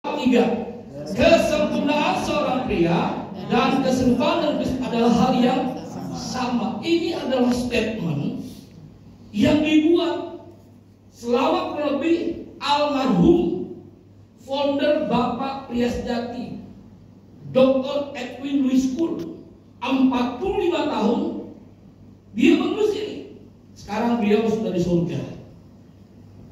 Tiga, kesempurnaan seorang pria dan keserupaan Kristus adalah hal yang sama. Ini adalah statement yang dibuat selama kurang lebih almarhum founder Bapak Pria Sejati, Dr. Edwin Louis School, 45 tahun dia menulis ini. Sekarang beliau sudah di surga.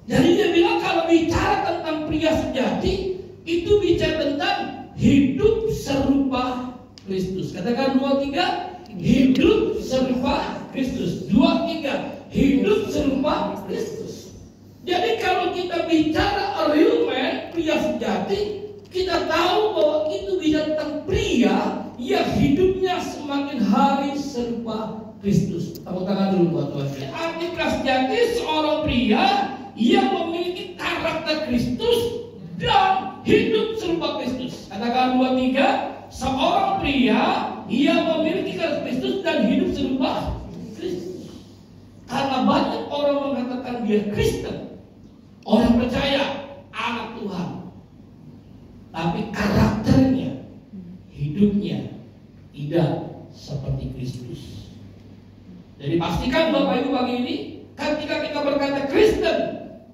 Jadi dia bilang kalau bicara tentang pria sejati, itu bicara tentang hidup serupa Kristus. Katakan 2, 3, hidup serupa Kristus. 2, 3, hidup serupa Kristus. Jadi kalau kita bicara a real man, pria sejati, kita tahu bahwa itu bicara tentang pria yang hidupnya semakin hari serupa Kristus. Tepuk tangan dulu buat Tuhan. Arti pria sejati seorang pria yang memiliki karakter Kristus dan hidup serupa Kristus. Katakan 2, 3, seorang pria yang memiliki karakter Kristus dan hidup serupa Kristus. Karena banyak orang mengatakan dia Kristen, orang percaya, anak Tuhan, tapi karakternya, hidupnya tidak seperti Kristus. Jadi pastikan Bapak Ibu pagi ini, ketika kita berkata Kristen,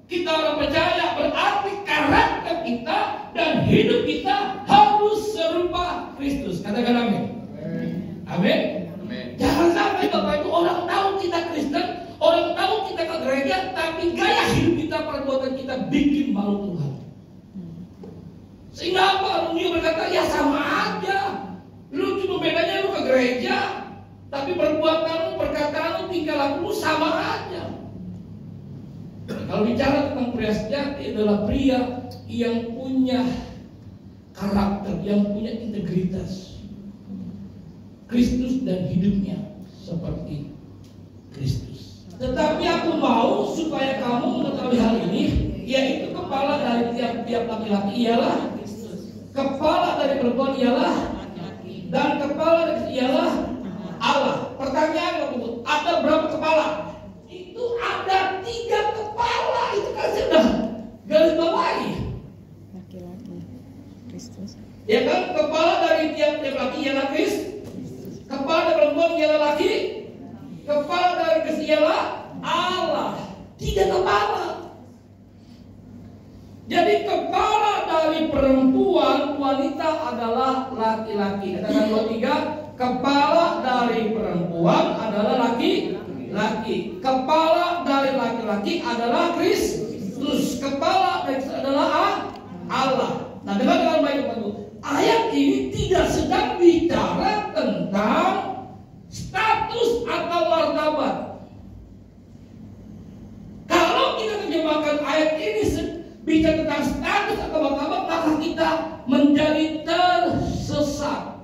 kita orang percaya, berarti karakter kita dan hidup kita harus serupa Kristus. Katakan amin. Amin. Jangan sampai Bapak Ibu orang tahu kita Kristen, orang tahu kita ke gereja, tapi gaya hidup kita, perbuatan kita bikin malu Tuhan. Sehingga apa? Dia berkata, ya sama aja. Lu cuma bedanya lu ke gereja, tapi perbuatanmu, perkataanmu, tingkah lakumu sama aja. Kalau bicara tentang pria sejati adalah pria yang punya karakter, yang punya integritas Kristus dan hidupnya seperti Kristus. Tetapi aku mau supaya kamu mengetahui hal ini, yaitu kepala dari tiap-tiap laki-laki ialah Kristus, kepala dari perempuan ialah dan kepala dari ialah Allah. Pertanyaan kamu, ada berapa kepala? Itu ada 3 kepala. Itu kan sudah garis bawahi. Laki-laki Kristus. Ya kan, kepala dari tiap-tiap laki ialah Kristus, kepala dari perempuan ialah laki, kepala dari Kristus ialah Allah. 3 kepala. Jadi kepala dari perempuan wanita adalah laki-laki. Katakan 2, 3, kepala dari perempuan adalah laki-laki. Kepala dari laki-laki adalah Kristus. Kepala dari Kristus adalah Allah. Nah, dengan baik Bapak, ayat ini tidak sedang bicara tentang status atau martabat. Kalau kita terjemahkan ayat ini bicara tentang status atau martabat, maka kita menjadi tersesat.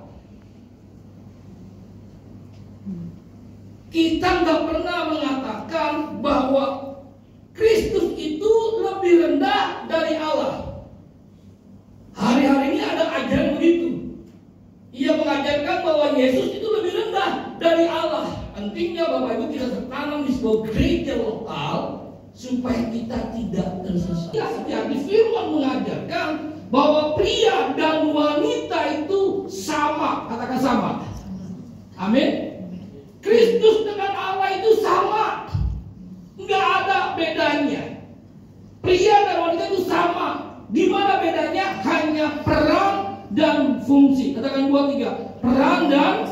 Kita nggak pernah mengatakan bahwa Kristus itu lebih rendah dari Allah. Hari-hari ini ada ajaran begitu. Ia mengajarkan bahwa Yesus itu lebih rendah dari Allah. Pentingnya Bapak Ibu kita tertanam di sebuah gereja lokal supaya kita tidak tersesat. Ya, setiap firman mengajarkan bahwa pria dan wanita itu sama. Katakan sama. Amin. Kristus dengan Allah itu sama, nggak ada bedanya. Pria dan wanita itu sama. Di mana bedanya? Hanya peran dan fungsi. Katakan 2, 3, peran dan